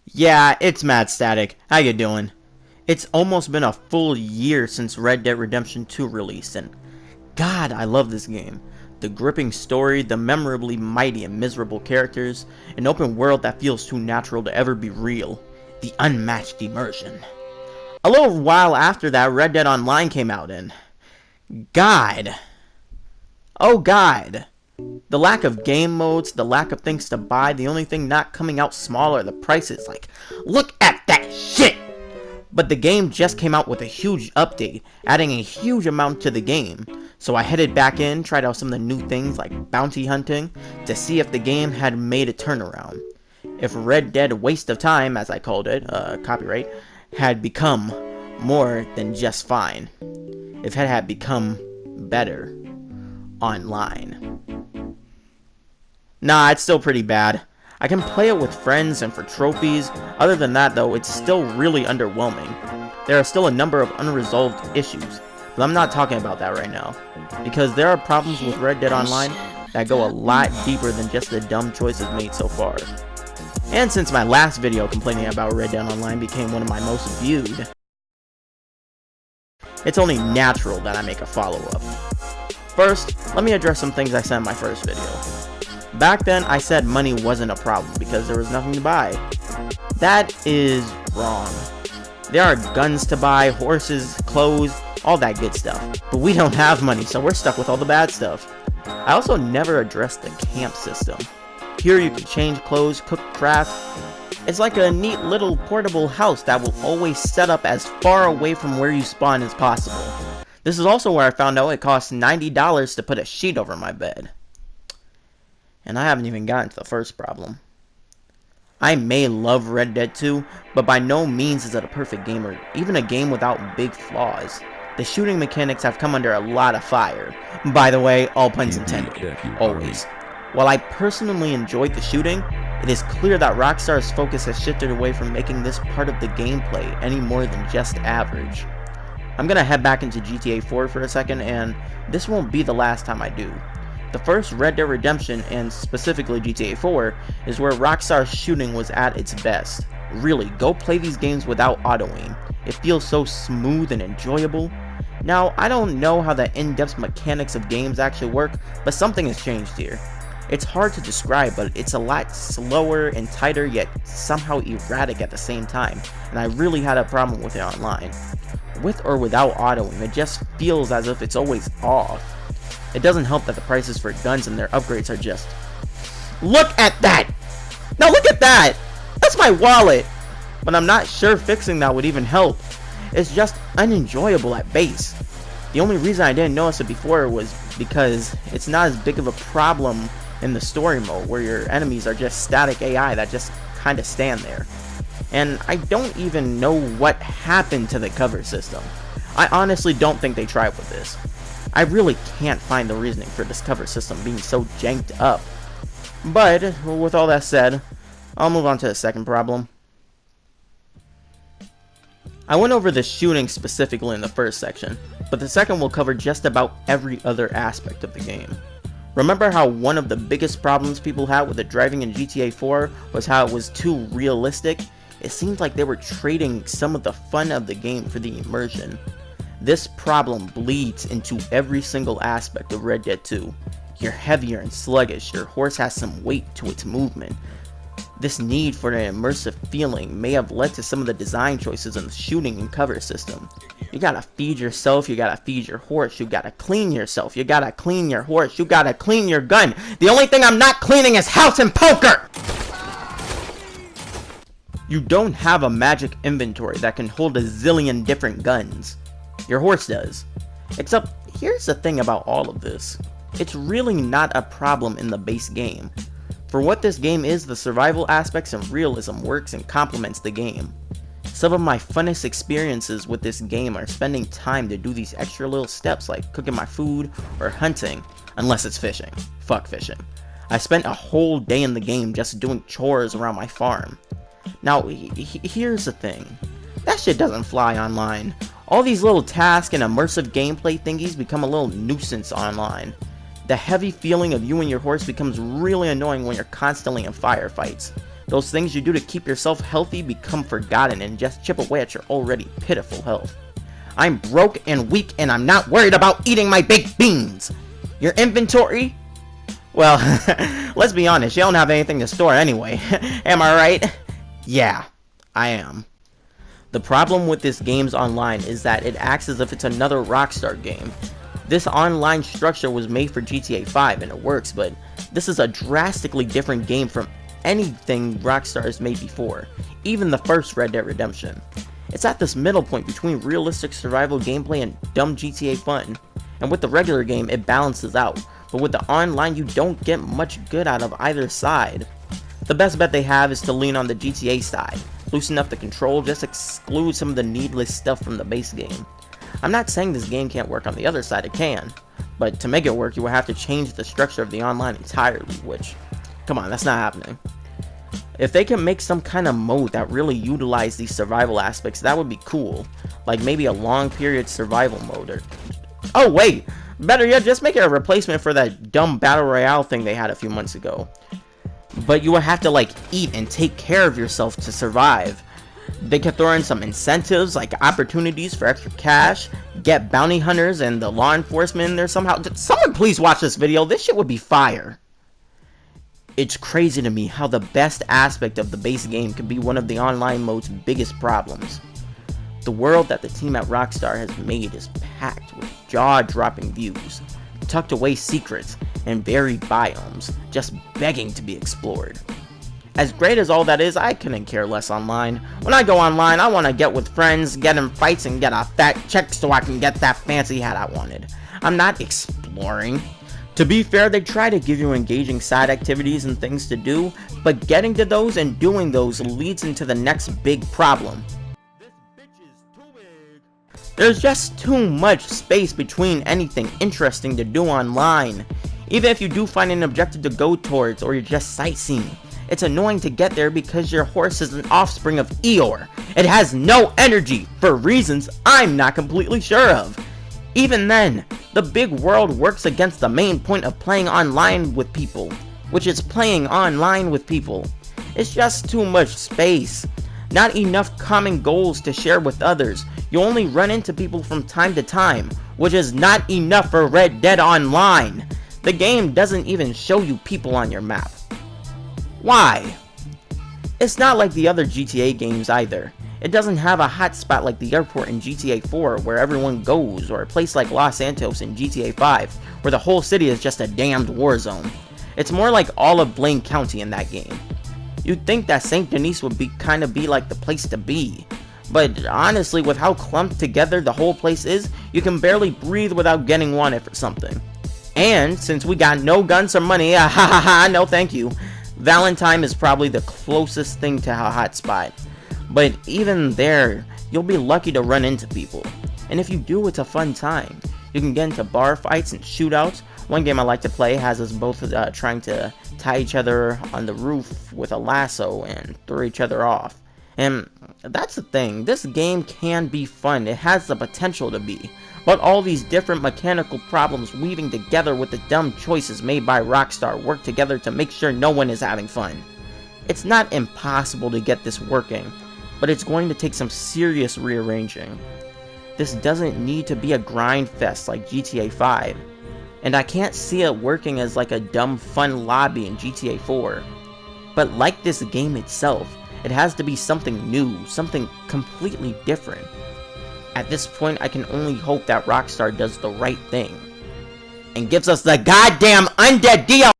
Yeah, it's Madstatic. How you doing? It's almost been a full year since Red Dead Redemption 2 released, and God, I love this game. The gripping story, the memorably mighty and miserable characters, an open world that feels too natural to ever be real, the unmatched immersion. A little while after that, Red Dead Online came out, and God, oh God, the lack of game modes, the lack of things to buy, the only thing not coming out smaller, the prices. Like, look at that shit! But the game just came out with a huge update, adding a huge amount to the game. So I headed back in, tried out some of the new things like bounty hunting, to see if the game had made a turnaround. If Red Dead Waste of Time, as I called it, copyright, had become more than just fine. If it had become better online. Nah, it's still pretty bad. I can play it with friends and for trophies. Other than that though, it's still really underwhelming. There are still a number of unresolved issues, but I'm not talking about that right now. Because there are problems with Red Dead Online that go a lot deeper than just the dumb choices made so far. And since my last video complaining about Red Dead Online became one of my most viewed, it's only natural that I make a follow-up. First, let me address some things I said in my first video. Back then, I said money wasn't a problem because there was nothing to buy. That is wrong. There are guns to buy, horses, clothes, all that good stuff. But we don't have money, so we're stuck with all the bad stuff. I also never addressed the camp system. Here you can change clothes, cook, craft. It's like a neat little portable house that will always set up as far away from where you spawn as possible. This is also where I found out it costs $90 to put a sheet over my bed. And I haven't even gotten to the first problem. I may love Red Dead 2, but by no means is it a perfect game or even a game without big flaws. The shooting mechanics have come under a lot of fire. By the way, all puns intended. Always. While I personally enjoyed the shooting, it is clear that Rockstar's focus has shifted away from making this part of the gameplay any more than just average. I'm gonna head back into GTA 4 for a second, and this won't be the last time I do. The first Red Dead Redemption, and specifically GTA 4, is where Rockstar's shooting was at its best. Really, go play these games without auto-aim. It feels so smooth and enjoyable. Now, I don't know how the in-depth mechanics of games actually work, but something has changed here. It's hard to describe, but it's a lot slower and tighter, yet somehow erratic at the same time, and I really had a problem with it online. With or without auto-aim, it just feels as if it's always off. It doesn't help that the prices for guns and their upgrades are just... Look at that! Now look at that! That's my wallet! But I'm not sure fixing that would even help. It's just unenjoyable at base. The only reason I didn't notice it before was because it's not as big of a problem in the story mode, where your enemies are just static AI that just kinda stand there. And I don't even know what happened to the cover system. I honestly don't think they tried with this. I really can't find the reasoning for this cover system being so janked up. But, with all that said, I'll move on to the second problem. I went over the shooting specifically in the first section, but the second will cover just about every other aspect of the game. Remember how one of the biggest problems people had with the driving in GTA 4 was how it was too realistic? It seemed like they were trading some of the fun of the game for the immersion. This problem bleeds into every single aspect of Red Dead 2. You're heavier and sluggish, your horse has some weight to its movement. This need for an immersive feeling may have led to some of the design choices in the shooting and cover system. You gotta feed yourself, you gotta feed your horse, you gotta clean yourself, you gotta clean your horse, you gotta clean your gun. The only thing I'm not cleaning is house and poker! You don't have a magic inventory that can hold a zillion different guns. Your horse does. Except, here's the thing about all of this. It's really not a problem in the base game. For what this game is, the survival aspects and realism works and complements the game. Some of my funnest experiences with this game are spending time to do these extra little steps like cooking my food or hunting, unless it's fishing. Fuck fishing. I spent a whole day in the game just doing chores around my farm. Now, here's the thing. That shit doesn't fly online. All these little tasks and immersive gameplay thingies become a little nuisance online. The heavy feeling of you and your horse becomes really annoying when you're constantly in firefights. Those things you do to keep yourself healthy become forgotten and just chip away at your already pitiful health. I'm broke and weak and I'm not worried about eating my baked beans. Your inventory? Well, let's be honest, you don't have anything to store anyway. Am I right? Yeah, I am. The problem with this game's online is that it acts as if it's another Rockstar game. This online structure was made for GTA 5 and it works, but this is a drastically different game from anything Rockstar has made before, even the first Red Dead Redemption. It's at this middle point between realistic survival gameplay and dumb GTA fun, and with the regular game it balances out, but with the online you don't get much good out of either side. The best bet they have is to lean on the GTA side, loosen up the control, just exclude some of the needless stuff from the base game. I'm not saying this game can't work on the other side, it can, but to make it work you will have to change the structure of the online entirely, which, come on, that's not happening. If they can make some kind of mode that really utilizes these survival aspects, that would be cool. Like maybe a long period survival mode or... Oh wait! Better yet, just make it a replacement for that dumb battle royale thing they had a few months ago. But you would have to like eat and take care of yourself to survive. They could throw in some incentives like opportunities for extra cash, get bounty hunters and the law enforcement in there somehow. Someone please watch this video, this shit would be fire. It's crazy to me how the best aspect of the base game can be one of the online mode's biggest problems. The world that the team at Rockstar has made is packed with jaw-dropping views, tucked away secrets, and varied biomes, just begging to be explored. As great as all that is, I couldn't care less online. When I go online, I want to get with friends, get in fights, and get a fat check so I can get that fancy hat I wanted. I'm not exploring. To be fair, they try to give you engaging side activities and things to do, but getting to those and doing those leads into the next big problem. This bitch is too big. There's just too much space between anything interesting to do online. Even if you do find an objective to go towards or you're just sightseeing, it's annoying to get there because your horse is an offspring of Eeyore. It has no energy for reasons I'm not completely sure of. Even then, the big world works against the main point of playing online with people, which is playing online with people. It's just too much space. Not enough common goals to share with others. You only run into people from time to time, which is not enough for Red Dead Online. The game doesn't even show you people on your map. Why? It's not like the other GTA games either. It doesn't have a hotspot like the airport in GTA 4 where everyone goes, or a place like Los Santos in GTA 5 where the whole city is just a damned war zone. It's more like all of Blaine County in that game. You'd think that St. Denis would be like the place to be, but honestly with how clumped together the whole place is, you can barely breathe without getting wanted for something. And since we got no guns or money, no thank you, Valentine is probably the closest thing to a hotspot. But even there, you'll be lucky to run into people. And if you do, it's a fun time. You can get into bar fights and shootouts. One game I like to play has us both trying to tie each other on the roof with a lasso and throw each other off. And that's the thing, this game can be fun, it has the potential to be. But all these different mechanical problems weaving together with the dumb choices made by Rockstar work together to make sure no one is having fun. It's not impossible to get this working, but it's going to take some serious rearranging. This doesn't need to be a grind fest like GTA 5, and I can't see it working as like a dumb fun lobby in GTA 4. But like this game itself, it has to be something new, something completely different. At this point, I can only hope that Rockstar does the right thing and gives us the goddamn undead DLC.